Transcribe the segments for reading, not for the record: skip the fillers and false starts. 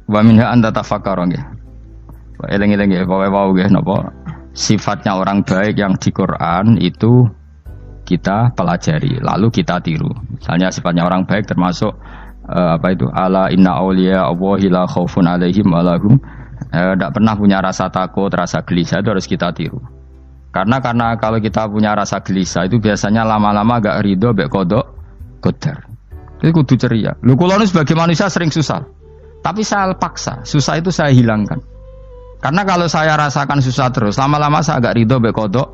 Wa minha anta tafakkara nggih. Eling-eling nggih pokoke wau nggih napa sifatnya orang baik yang di Quran itu kita pelajari lalu kita tiru. Misalnya sifatnya orang baik termasuk apa itu ala inna auliya Allahi la khaufun alaihim wa lahum tidak pernah punya rasa takut, rasa gelisah, itu harus kita tiru. Karena kalau kita punya rasa gelisah itu biasanya lama-lama agak ridho mbek kodok qadar. Jadi kudu ceria. Lho kula nu sebagai manusia sering susah. Tapi saya paksa, susah itu saya hilangkan. Karena kalau saya rasakan susah terus, lama-lama saya agak ridho mbek kodok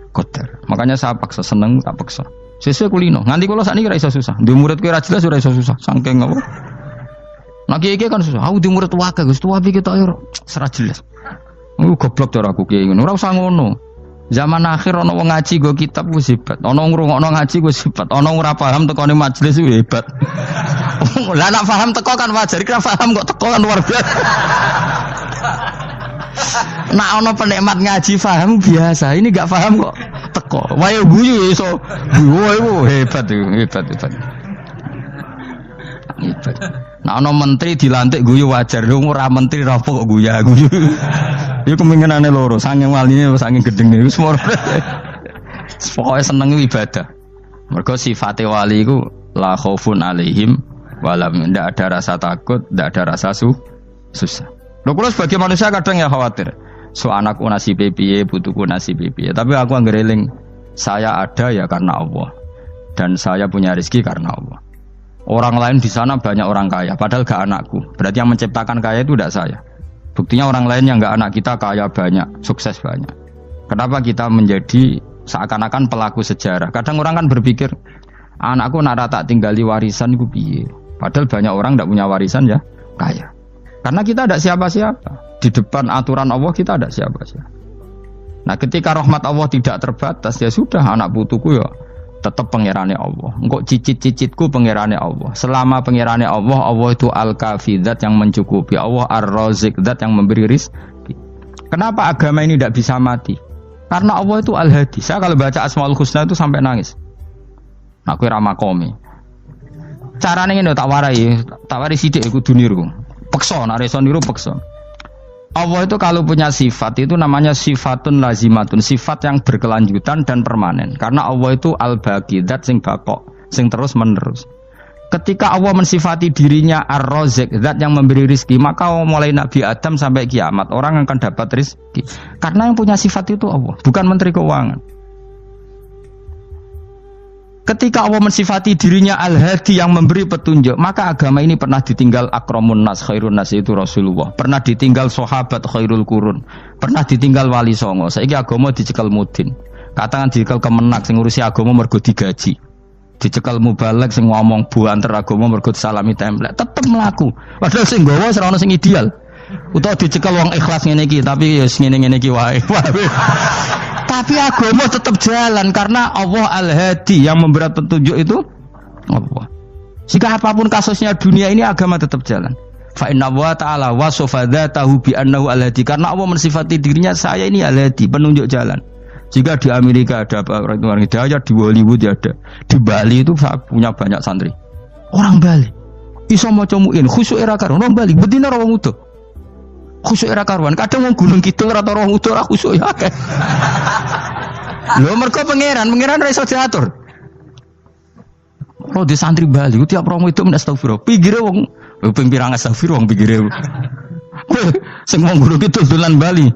qadar. Makanya saya paksa, seneng tak paksa. Sesuai kulino. Nganti kula sakniki ra iso susah. Di murid kowe ra jelas ora iso susah. Saking apa? Nah kiai kan susah. Aku di murid wae Gus, tuwa iki tok yo ora jelas. Goblok cara aku kiai ngono. Ora usah ngono. Zaman akhir ana wong ngaji go kitab wis hebat. Ana ngrungokno ngaji wis hebat. Ana ora paham tekone majelis wis hebat. Lah nek paham teko kan wajar, kira paham kok teko kan luar biasa. Nak ana penikmat ngaji paham biasa, ini enggak paham kok teko. Wae guyu iso. Guyu hebat. Nak ana menteri dilantik guyu wajar, lho ora menteri ra kok guyu. Iku kemungkinane loro, saking waline saking gedenge wis moro. Pokoke seneng ibadah. Mergo sifate wali iku la khaufun alaihim walam, ndak ada rasa takut, ndak ada rasa susah. Lho kula sebagai manusia kadang ya khawatir. So anakku nasibe piye, putuku nasibe piye. Tapi aku anggere eling, saya ada ya karena Allah. Dan saya punya rezeki karena Allah. Orang lain di sana banyak orang kaya, padahal gak anakku. Berarti yang menciptakan kaya itu tidak saya. Buktinya orang lain yang gak anak kita kaya banyak, sukses banyak. Kenapa kita menjadi seakan-akan pelaku sejarah? Kadang orang kan berpikir, anakku nak tak tinggali warisan itu piye. Padahal banyak orang tidak punya warisan ya kaya. Karena kita tidak siapa-siapa. Di depan aturan Allah kita tidak siapa-siapa. Nah ketika rahmat Allah tidak terbatas, ya sudah anak putuku ya tetap pengirannya Allah. Engkau cicit-cicitku pengirannya Allah. Selama pengirannya Allah, Allah itu al-kafi, zat yang mencukupi. Allah ar-razik, zat yang memberi rizki. Kenapa agama ini tidak bisa mati? Karena Allah itu al-hadi. Saya kalau baca Asmaul Husna itu sampai nangis. Nah, aku ramakomi. Caranya ini tak warai sidik aku duniru. Pekso, nareso niru pekso. Allah itu kalau punya sifat itu namanya sifatun lazimatun, sifat yang berkelanjutan dan permanen. Karena Allah itu al-baqi, zat sing bakok, sing terus menerus. Ketika Allah mensifati dirinya ar-razik, zat yang memberi rizki, maka mulai Nabi Adam sampai kiamat orang akan dapat rizki. Karena yang punya sifat itu Allah, bukan menteri keuangan. Ketika Allah mensifati dirinya al-hadi yang memberi petunjuk, maka agama ini pernah ditinggal akramun nas, khairun nas itu Rasulullah. Pernah ditinggal sahabat khairul qurun. Pernah ditinggal wali songo. Saiki agama dicekel mudin. Katakan dicekel kemenak sing ngurusi agama mergo digaji. Dicekel mubalek sing ngomong buanter agama mergo salami template. Tetep mlaku. Padahal sing nggawa ora ono sing ideal. Utawa dicekel wong ikhlas ngene iki, tapi ya ngene-ngene iki wae. Tapi agama tetap jalan karena Allah al-hadi yang memberi petunjuk itu Allah. Jika apapun kasusnya dunia ini agama tetap jalan. Fa inna wa ta'ala wasafa dzatahu bi annahu al-hadi, karena Allah mensifati dirinya saya ini al-hadi, penunjuk jalan. Jika di Amerika ada orang hidayah, di Hollywood ada, di Bali itu punya banyak santri. Orang Bali iso maca muin khusyuk era karo orang Bali bedina ora wong utuh. Khusyuk era karuan, kadang wong Gunung Kidul rata roh utuh ora khusyuk ya akeh. Lho mergo pangeran ra iso diatur. Oh di santri Bali ku tiap romo itu astagfirullah. Pinggire wong ping pirang astagfirullah wong pinggire. Sing wong Gunung Kidul dolan Bali.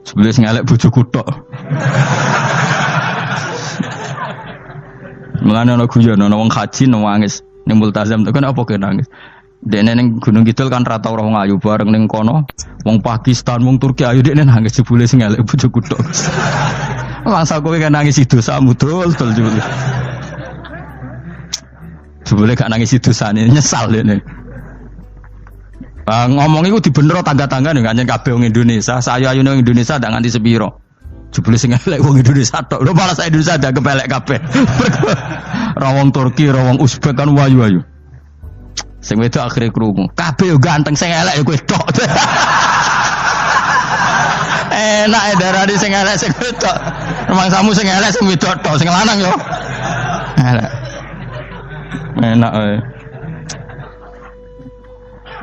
Sebelum sing elek bojoku tok. Mulane ana guyon ana wong haji nangis ning multazam tekan apa ke nangis. Dene ning Gunung Kidul kan rata ora wong ayu bareng ning kono, wong Pakistan, wong Turki ayu dekne nangis jebule sing elek bojoku tok. Masa kowe kan nangis dosamu dol jebule. Jebule gak nangis dosane nyesal dene. Ngomong iku dibenero tangga-tangga ning kanjen kabeh wong Indonesia, sayu-ayune wong Indonesia ndak nganti sepiro. Jebule sing elek wong Indonesia tok. Lho malah sak Indonesia ndak kepelek kabeh. Ra wong Turki, ra wong Uzbek kan wayu-wayu. Sing wedok akhire krungu. Kabeh yo ganteng, sing elek yo kowe tok. Enak darane sing elek sing wedok. Rumangsamu sing elek sing wedok tok, sing lanang yo. Enak.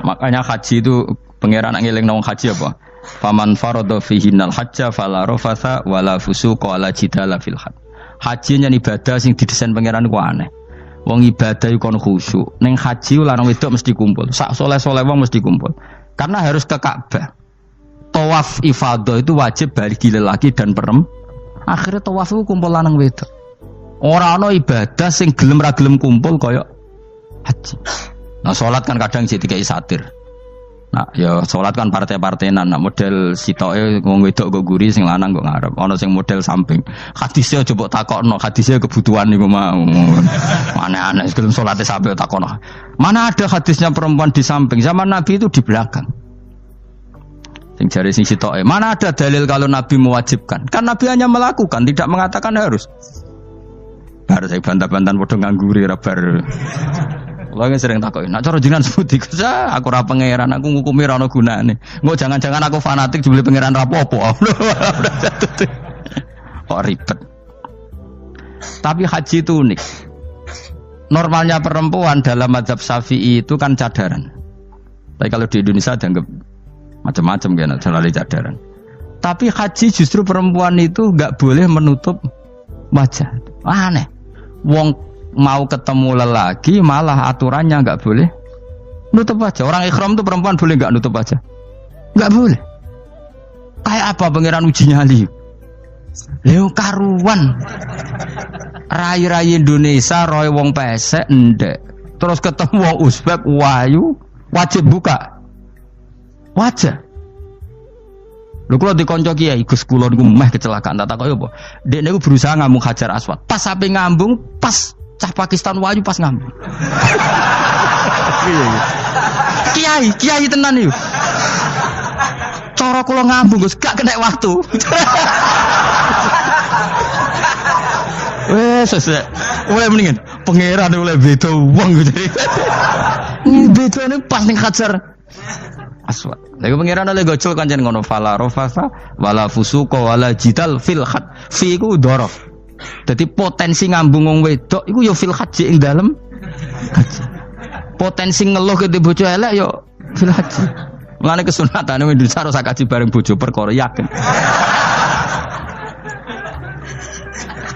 Makanya haji itu Pangeran nak ngelingno wong haji apa? Faman farada fihinnal hajja fala rafatha wala fusuqa wala jidala fil hajj. Haji nyen ibadah sing didesain pangeran ku aneh. Wong ibadah iku kon khusyuk. Ning haji lanang wedok mesti kumpul. Sak soleh-soleh wong mesti kumpul. Karena harus ke Ka'bah. Tawaf ifadah itu wajib bagi lelaki dan perempuan. Akhirnya tawaf itu kumpul lanang wedok. Ora ana ibadah sing gelem ra gelem kumpul kaya haji. Nah salat kan kadang jadi dikai satir. Nah, ya salat kan partai-partainan, nak model sitoke wong wedok go guri sing lanang kok ngarep. Ana sing model samping. Hadise aja mbok takokno, hadise kebutuhan niku mau. Aneh-aneh sebelum salate sampai takokno. Mana ada hadisnya perempuan di samping? Zaman Nabi itu di belakang. Sing jare sing sitoke, mana ada dalil kalau Nabi mewajibkan? Kan Nabi hanya melakukan, tidak mengatakan harus. Harus saya bantah-bantahan padha ngangguri ra bar. Lagi sering takoki, nak cara jenengan sebuti kerja, aku ra pangeran, aku ngukumi ra ono gunane. Engko jangan-jangan aku fanatik jebule pangeran ra apa-apa. Kok ribet. Tapi haji itu unik. Normalnya perempuan dalam mazhab Syafi'i itu kan cadaran. Tapi kalau di Indonesia dianggap macam-macam kan, terlalu cadaran. Tapi haji justru perempuan itu enggak boleh menutup wajah. Aneh. Wong mau ketemu lelaki malah aturannya enggak boleh nutup wajah. Orang ikhram itu perempuan boleh enggak nutup wajah? Enggak boleh. Kayak apa pangeran uji nyali? Leo karuan. Rai-rai Indonesia roy wong pesek ndek. Terus ketemu wong Uzbek wayu wajib buka wajah. Lho kula dikonco kiai Gus kula niku meh kecelakaan tak takoki apa? Dek niku berusaha ngambung Hajar Aswad. Pas sampe ngambung pas cah Pakistan wayu pas ngambung. Kiai tenan iki. Cara kula ngambung Gus gak kena waktu. Wes oleh mendingan pangeran oleh beda wong gitu. Bedane pas ning Hajar Aswad. Lagi pangeran oleh gocol kancen ngono fala rafasa wala fusuqa wala jidal fil khat. Fi iku dhorof. Jadi potensi ngambung wong wedok iku ya fil haji ing dalem haji. Potensi ngeluh ke bojo elek ya fil haji. Mulane kesunatane Indonesia harus kaji bareng bojo perkara yakin.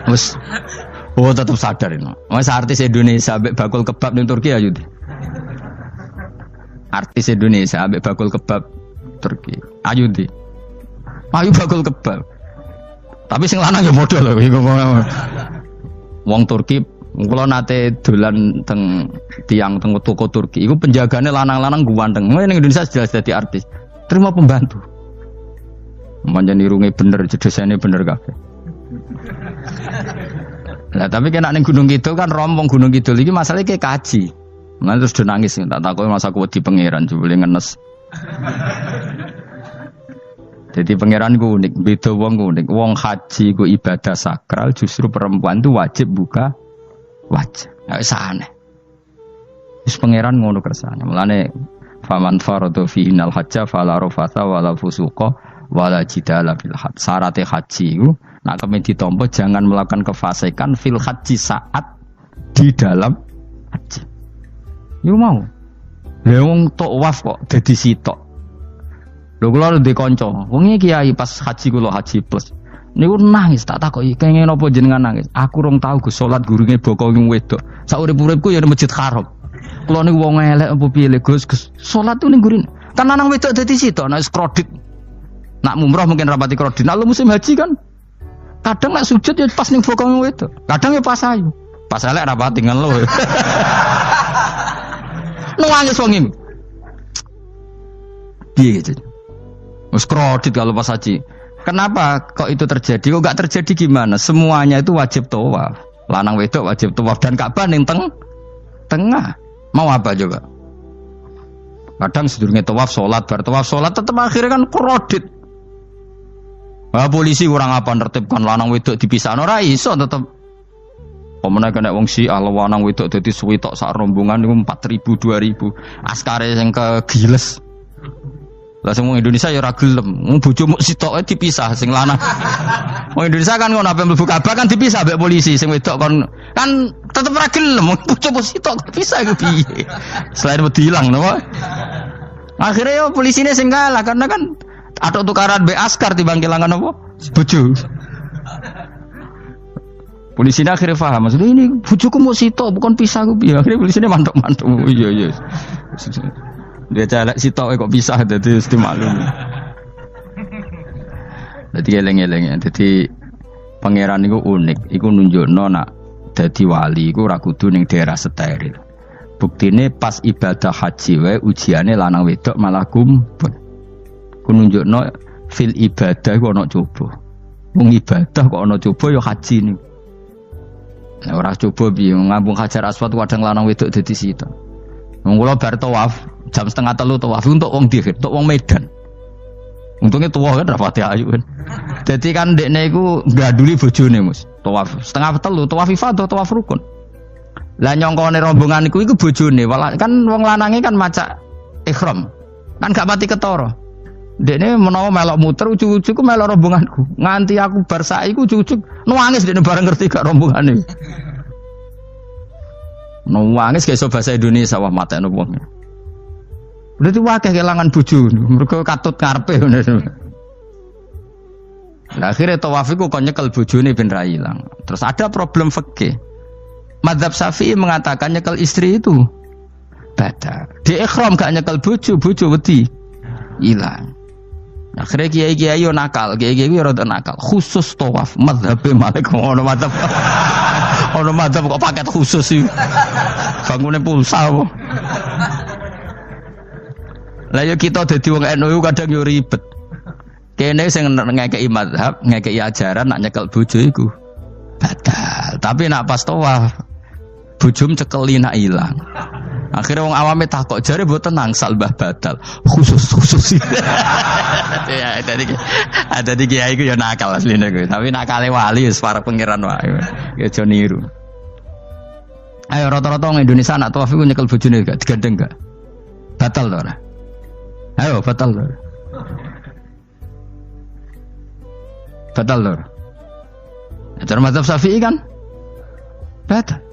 Wes tetap sadar ini. Wes artis Indonesia ambek bakul kebab ning Turki ayo. Artis Indonesia ambek bakul kebab Turki. Ayo di. Ayo bakul kebab. Tapi sing lanang ya modal lho iku. Wong Turki, kula nate dolan teng tiang teng toko Turki. Iku penjagane lanang-lanang guanteng. Ning Indonesia jelas dadi artis. Terima pembantu. Manjan irunge bener, jedesane bener kabeh. Lah tapi kena ning Gunung Kidul kan rombong Gunung Kidul iki masalahnya kayak kaji. Nah terus do nangis tak takoki masa aku wedi pangeran jebule ngenes. Jadi pangeran ku unik, beda wong ku unik. Wong haji ku ibadah sakral, justru perempuan itu wajib buka wajah. Ya wis aneh. Wis pangeran ngono kersane. Mulane faman faradu fi innal hajja fala rafatha wala fusuqa wala jidala fil hajj. Syarat haji ku nak kemen ditampa jangan melakukan kefasikan fil haji saat di dalam haji. Yo mau. Lah wong tawaf kok dadi sitok. Lho kula ndek kanca, wong iki kiai pas haji kula haji plus. Niku nangis tak takoki, kenging napa jenengan nangis? Aku rong tau Gus salat gurunge boko wong wedok. Sak urip-uripku ya Masjid Haram. Kula niku wong elek apa piye le Gus? Salat tu ning gurine. Kan lanang wedok dadi sitok nek kredit. Nak mumrah mungkin rapati kredit. Nak musim haji kan kadang nak sujud ya pas ning boko wong wedok. Kadang ya pas ayu. Pas elek rapati ngeluh. Nangis wong iki. Piye gitu? Wes kredit kalau pas haji. Kenapa kok itu terjadi? Kok enggak terjadi gimana? Semuanya itu wajib tawaf. Lanang wedok wajib tawaf dan Ka'bah ning tengah. Mau apa coba? Kadang sedurunge tawaf salat, bar tawaf salat tetep akhirnya kan kredit. Wah polisi kurang apa nertibkan lanang wedok dipisahno ora iso tetep. Pemene kena wong Syiah lanang wedok dadi suwi tok sak rombongan niku 4.000 2.000. Askare sing kegiles. Lah semua Indonesia ya ora gelem. Wong bojomu sitoke dipisah sing lanang. Wong Indonesia kan ngono ape mlebu Ka'bah kan dipisah mbek polisi sing wedok kan tetep ora gelem. Bojomu sitok dipisah iku piye? Selain wedi ilang napa? Akhirnya yo polisine sing kalah karena kan ada tukaran be askar timbang kelangan apa? Bojo. Polisine akhirnya paham, maksudnya ini bojoku mau sitok bukan pisah ku piye. Akhirnya polisine mantuk-mantuk. Iya. Dia celek sitok kok pisah dadi mesti maklum. Dadi eleng-eleng. Dadi pangeran iku unik, iku nunjukno nak dadi wali iku ora kudu ning daerah steril. Buktine pas ibadah haji wae ujiane lanang wedok malah kumpul. Ku nunjukno fil ibadah iku ana coba. Wong ibadah kok ana coba ya haji niku. Nek ora coba piye ngambung Hajar Aswad kadang lanang wedok dadi sita. Wong kula bar tawaf jam 2:30 tawaf untuk wong dihir, untuk wong Medan. Untungnya tua kan rapati ayu kan. Jadi kan dekne iku ngganduli bojone Mus. Tawaf 2:30 tawaf ifadah tawaf rukun. Lah nyongkone rombongan iku bojone, kan wong lanange kan macak ihram. Kan gak pati ketara. Dekne menawa melok muter ujug-ujug ku melok rombonganku. Nganti aku bar saiki ku ujug-ujug nangis dekne bareng ngerti gak rombongane. Nangis gak iso bahasa Indonesia wah matekno wong. Berarti wakeh kelangan bojo mergo katut karepe ngono. Lah akhire tawaf iku kon nyekel bojone ben ra ilang. Terus ada problem fikih. Madzhab Syafi'i mengatakan nyekel istri itu batal. Di ihram gak nyekel bojo wedi ilang. Akhirnya kiai-kiai yo nakal, kiai-kiai yo rada nakal. Khusus tawaf madzhab Malik ono madzhab. Ono madzhab kok paket khusus iki. Bangune pulsa apa. Lah yo kita dadi wong NU kadang yo ribet. Kene sing ngekeki madzhab, ngekeki ajaran nak nyekel bojo iku batal. Tapi nak pas tawaf bojom cekeli nak ilang. Akhirnya wong awame takok jare mboten nangsal mbah batal. Khusus. Ya ada di kiai iku ya nakal asline kuwi. Tapi nakale wali wis para pangeran wae. Ya aja niru. Ayo rata-rata wong Indonesia nak tawaf iku nyekel bojone gak digandeng gak? Batal to ora? Ayo batal to. Batal to. Cara mazhab Syafi'i kan? Batal.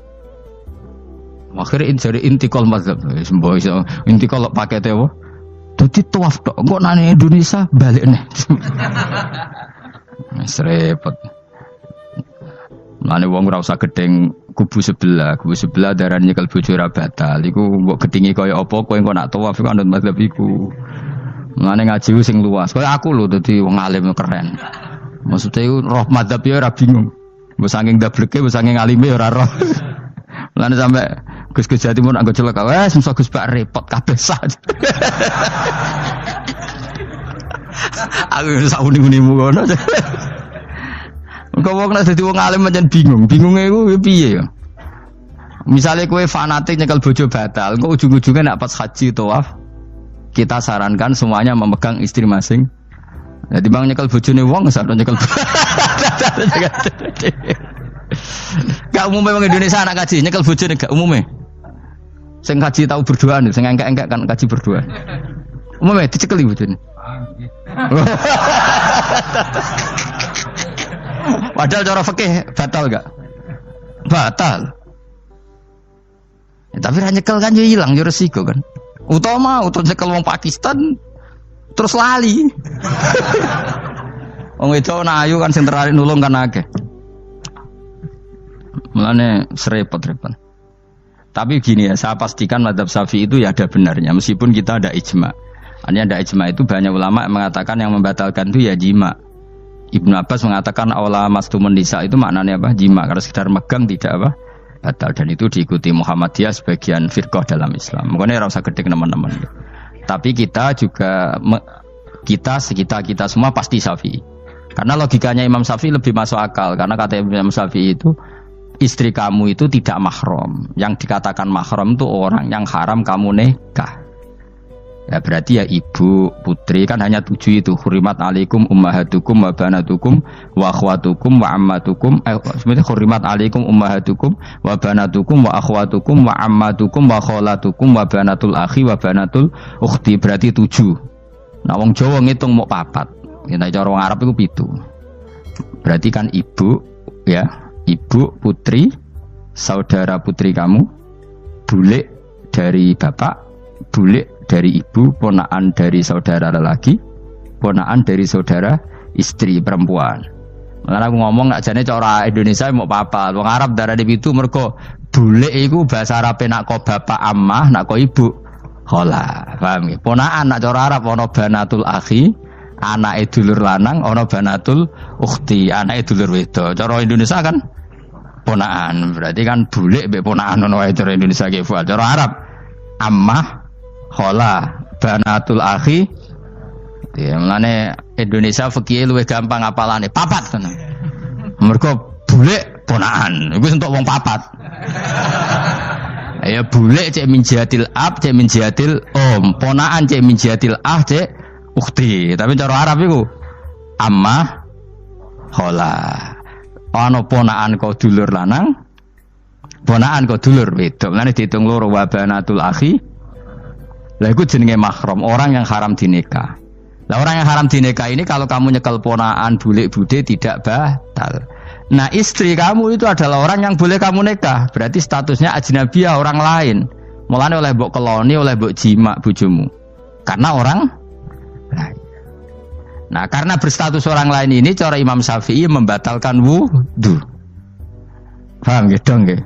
Akhirnya jadi intikal mazhab, semboh iso intikal pakai tewo. Jadi tawaf tok, kok nane Indonesia balik nih. Repot. Nane wong ora usah gedeng kubu sebelah darah nyekel bojo ora batal. Iku mbok gedingi kaya apa kowe engko nak tawaf iku anut mazhab iku. Nane ngaji sing luas. Kaya aku lho dadi wong alim keren. Maksudnya iku roh mazhab ya ora bingung. Mbok saking dableke, mbok saking alime ora roh. Lan sampe Gus Jati mun anggo celaka, wes mesti Gus Bak repot kabeh sak. Aku sak uni-unimu ngono. Engko wong nek dadi wong alim pancen bingung. Bingunge iku piye ya? Misale kowe fanatik nyekel bojo batal, engko ujung-ujunge nek pas haji tawaf, kita sarankan semuanya memegang istri masing. Jadi bang nyekel bojone wong sak nyekel. Gak umumnya orang Indonesia anak kaji nyekel bojone gak umumnya. Sing kaji tahu berduaan, sing engkek-engkek kan kaji berduaan. Umumnya dicekeli bojone. Padahal cara fikih batal gak? Batal. Ya, tapi ra nyekel kan yo ilang yo resiko kan. Utama nyekel wong Pakistan terus lali. Wong wedok ayu kan sing tertarik nulung kan akeh. Mulane serepot-repot. Tapi gini ya, saya pastikan mazhab Syafi'i itu ya ada benarnya meskipun kita ada ijma. Artinya ada ijma itu banyak ulama yang mengatakan yang membatalkan itu ya jima. Ibnu Abbas mengatakan awla mastumun nisa itu maknanya apa? Jima. Karena sekedar megang tidak apa? Batal, dan itu diikuti Muhammadiyah sebagian firqah dalam Islam. Makanya rasa gede teman-teman. Tapi kita juga kita semua pasti Syafi'i. Karena logikanya Imam Syafi'i lebih masuk akal. Karena kata Imam Syafi'i itu istri kamu itu tidak mahram. Yang dikatakan mahram itu orang yang haram kamu nikah. Ya berarti ya ibu, putri kan hanya 7 itu. Hurimat alaikum ummahatukum wa banatukum wa akhwatukum wa ammatukum. Sebenarnya hurimat alaikum ummahatukum wa banatukum wa akhwatukum wa ammatukum wa kholatukum wa banatul akhi wa banatul ukhti. Berarti 7. Nah wong Jawa ngitung mau 4. Kita cara wong Arab itu 7. Berarti kan ibu, ya, ibu, putri, saudara putri kamu, bule dari bapak, bule dari ibu, ponakan dari saudara lelaki, ponakan dari saudara istri perempuan. Makanya aku ngomong nak jane cara Indonesia mau apa? Wong Arab darane pitu mergo bule iku bahasa Arab nak ko bapak ammah, nak ko ibu khala. Paham ya? Ponakan nak cara Arab ana banatul akhi, anake dulur lanang, ana banatul ukhti, anake dulur wedok. Cara Indonesia kan ponakan. Berarti kan bule mbek ponakan ana wae cara Indonesia ki. Cara Arab ammah, khala, banatul akhi. Ya, mulane Indonesia fikih luwih gampang apalane papat tenan. Mergo bule ponakan, iku entuk wong papat. Ya bule cek min jihatil ab, cek min jihatil om, ponakan cek min jihatil ah, cek ukhti. Tapi cara Arab iku ammah, khala. Ana ponakan kok dulur lanang, ponakan kok dulur wedok. Mulane diitung loro wa banatul akhi. Lah iku jenenge mahram, orang yang haram dinikah. Lah orang yang haram dinikah ini kalau kamu nyekel ponakan bulik bude tidak batal. Nah istri kamu itu adalah orang yang boleh kamu nikah. Berarti statusnya ajnabiyah, orang lain. Mulane oleh mbok keloni, oleh mbok jima bojomu. Karena orang lain. Nah karena berstatus orang lain ini cara Imam Syafi'i membatalkan wudu. Paham gitu nggih?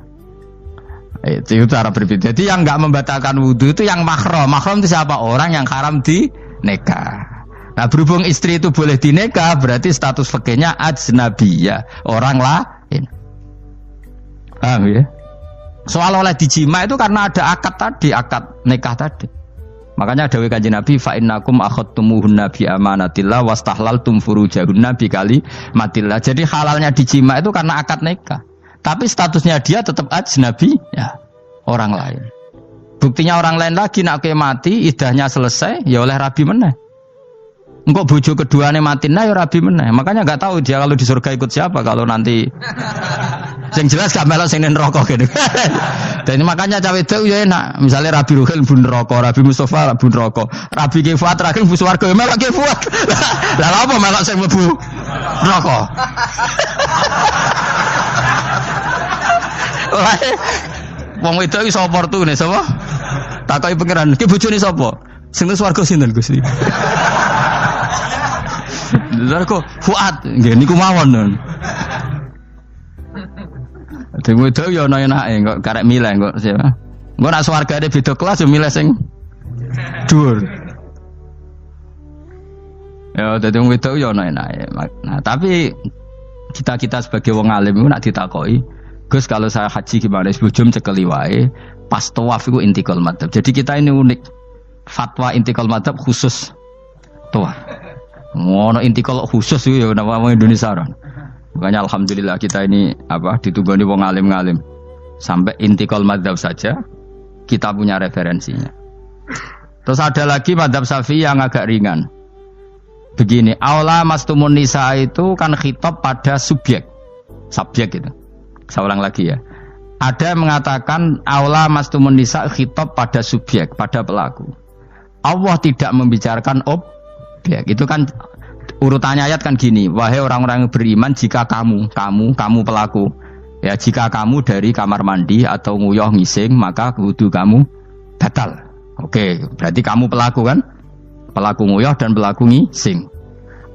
Itu cara berbeda. Jadi yang enggak membatalkan wudu itu yang mahram. Mahram itu siapa? Orang yang haram dinikah. Nah berhubung istri itu boleh dinikah, berarti status fikihnya ajnabiyah, orang lain. Paham ya? Soal oleh dijima itu karena ada akad tadi, akad nikah tadi. Makanya dawuh Kanjeng Nabi, fa innakum akhadtumuhunna bi amanatillah wastahlaltum furujahunna bi kalimatillah. Jadi halalnya dijima itu karena akad nikah. Tapi statusnya dia tetap ajnabi, ya, orang lain. Buktinya orang lain lagi nak mati, idahnya selesai, ya oleh rabi meneh. Engkau bojo keduanya mati nah ya rabi meneh. Makanya enggak tahu dia kalau di surga ikut siapa kalau nanti. Yang jelas gak melok sing neraka gitu. Dan makanya cawe itu ya enak. Misalnya Rabi Ruhil bun neraka, Rabi Mustafa bun neraka, Rabi Kifuat terakhir bun swarga ya melok Kifuat. Lah apa melok sing mlebu neraka? Wong wedok iki sapa opportune sapa? Takoki pangeran, ki bojone sapa? Sing nang swarga sinten Gusti? Lha kok Fuad nggih niku mawon. Dhewe wedok ya ana enake kok karek milih kok siapa. Engko nek swargane beda kelas yo milih sing dhuwur. Ya dadi wong wedok ya ana enake. Nah, tapi kita sebagai wong alim iku nek ditakoki, Gus kalau saya haji gimana? Sebelum cekeli wae, pas tawaf iku intikal madhab. Jadi kita ini unik. Fatwa intikal madhab khusus tawaf. Ngono intikal khusus itu ya nama orang Indonesia kan. Makanya alhamdulillah kita ini ditugani wong alim-alim. Sampai intikal madhab saja kita punya referensinya. Terus ada lagi madhab Syafi'i yang agak ringan. Begini, aula mastumun nisa itu kan khitab pada subjek itu. Saya ulang lagi ya. Ada yang mengatakan aula mastumun nisa khitab pada subjek, pada pelaku. Allah tidak membicarakan objek. Itu kan urutannya ayat kan gini, wahai orang-orang yang beriman, jika kamu pelaku, ya jika kamu dari kamar mandi atau nguyuh ngising, maka wudu kamu batal. Oke, berarti kamu pelaku kan? Pelaku nguyuh dan pelaku ngising.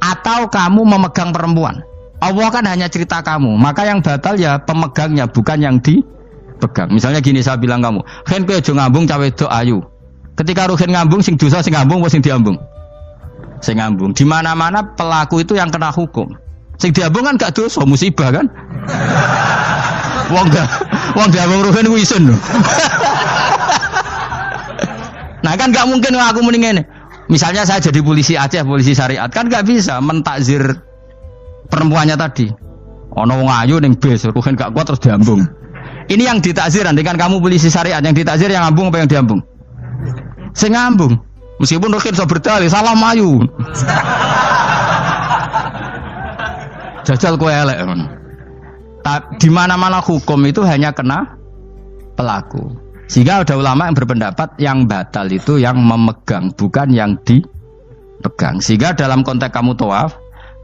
Atau kamu memegang perempuan. Allah kan hanya cerita kamu, maka yang batal ya pemegangnya, bukan yang dipegang. Misalnya gini saya bilang kamu, "Hen kowe aja ngambung cawe wedok ayu." Ketika ruhen ngambung sing dosa sing ngambung apa sing diambung? Sing ngambung. Di mana-mana pelaku itu yang kena hukum. Sing diambung kan gak dosa, musibah kan? Wong diambung ruhen ku isin lho. Nah kan gak mungkin aku muni ngene. Misalnya saya jadi polisi Aceh, polisi syariat, kan gak bisa mentakzir perempuannya tadi. Ono wong ayu ning bis, ruhen gak kuat terus diambung. Ini yang ditakzir, andai kan kamu polisi syariat, yang ditakzir yang ngambung apa yang diambung? Sing ngambung. Meskipun ruhen iso berdalih, salah mayu. Jajal kowe elek. Di mana-mana hukum itu hanya kena pelaku. Sehingga ada ulama yang berpendapat yang batal itu yang memegang, bukan yang dipegang. Sehingga dalam konteks kamu tawaf,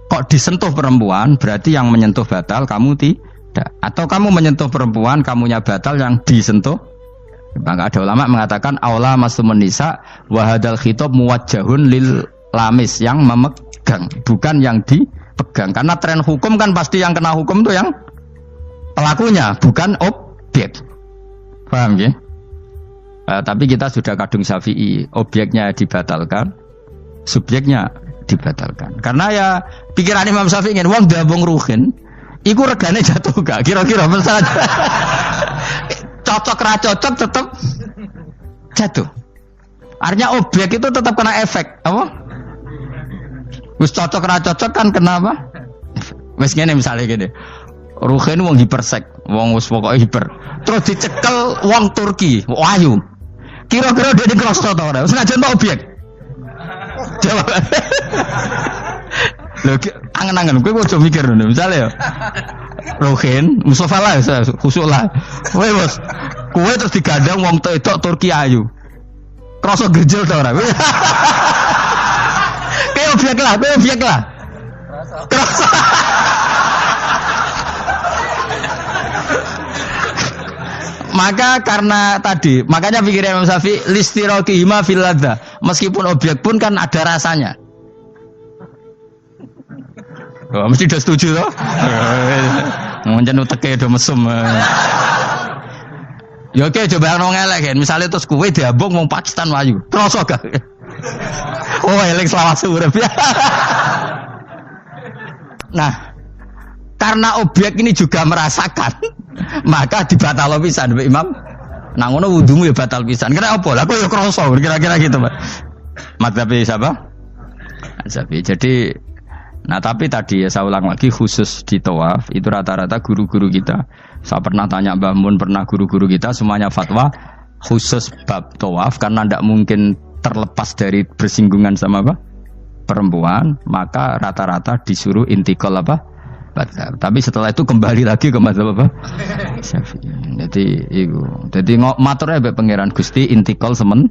kok disentuh perempuan, berarti yang menyentuh batal, kamu tidak. Atau kamu menyentuh perempuan, kamunya batal, yang disentuh Maka ada ulama mengatakan aula masumun nisa wa hadzal khitab muwajjahun lil lamis yang memegang, bukan yang dipegang. Karena tren hukum kan pasti yang kena hukum itu yang pelakunya, bukan objek. Paham ya? Tapi kita sudah kadung Syafi'i, objeknya dibatalkan, subjeknya dibatalkan. Karena ya pikiran Imam Syafi'i ingin wong dabung ruhin, iku regane jatuh gak? Kira-kira misalnya cocok ra cocok tetap jatuh. Artinya objek itu tetap kena efek, apa? Wis cocok ra cocok kan kenapa? Wis ngene misalnya gini. Ruhin wong hipersek, wong wis pokoke hiper. Terus dicekel wong Turki, ayu. Kira-kira dia dikrosno ta ora? Wis ngajen ta objek. Jawab. Lho angen-angen kowe ojo mikir ngono. Misale ya. Ruhin, Mustafa lah, khusuk lah. Kowe bos, kowe terus digandang wong wedok Turki ayu. Krasa gerjel ta ora? Kowe objek lah. Krasa. Maka karena tadi, makanya pikirnya Imam Syafi'i listiraqihima fil ladza. Meskipun objek pun kan ada rasanya. Oh, mesti udah setuju toh? Mungkin uteke do mesum. Ya oke, coba nang elek kan. Misale terus kowe diambung wong Pakistan wayu. Kroso gak? Oh, elek selawase urip. Nah, karena objek ini juga merasakan, maka dibatal pisan Mbak Imam. Nah ngono wudumu ya batal pisan. Kira apa? Lah kok ya kroso kira-kira gitu, Pak. Madzhab siapa? Syafi'i. Jadi nah tapi tadi ya saya ulang lagi khusus di tawaf itu rata-rata guru-guru kita. Saya pernah tanya Mbah Mun, pernah guru-guru kita semuanya fatwa khusus bab tawaf karena tidak mungkin terlepas dari bersinggungan sama apa? Perempuan, maka rata-rata disuruh intikal apa? Batal. Tapi setelah itu kembali lagi ke mazhab apa? Syafi'i. Jadi maturnya mbek pangeran Gusti intikal semen.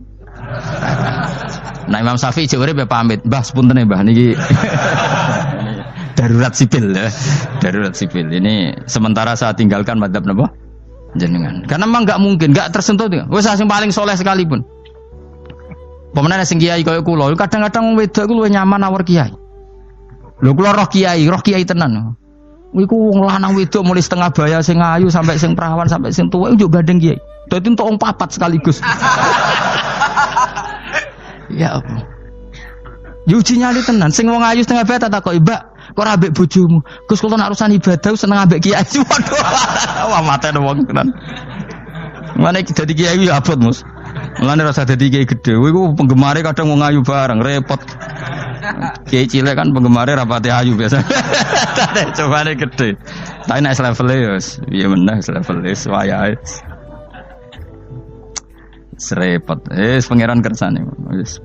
Nah Imam Syafi'i jare mbek pamit, Mbah sepunten Mbah niki. Darurat sipil ya. Darurat sipil. Ini sementara saya tinggalkan mazhab napa? Jenengan. Karena memang enggak mungkin, enggak tersentuh. Wis sing paling soleh sekalipun. Pemenang sing kiai kaya kula, kadang-kadang wedok ku luwih nyaman awur kiai. Lho kula roh kiai tenan. Iku wong lanang wedok mulai setengah baya sing ayu sampai sing perawan sampai sing tuwa njuk gandeng kiai. Dadi entuk wong papat sekaligus. Ya apa? Yuji nyali tenan sing wong ayu setengah baya tak takoki, "Mbak, kok ora ambek bojomu?" Gus kula nak urusan ibadah seneng ambek kiai. Waduh. Wah mate wong tenan. Mane dadi kiai ya abot, Mus. Mulane rasa dadi kiai gedhe. Iku penggemare kadang wong ayu bareng repot. Kiai cilik kan penggemare rapati ayu biasa. Cobane gede. Tapi nek level ya piye meneh level wis wayahe. Serepot. Pangeran kersane wis.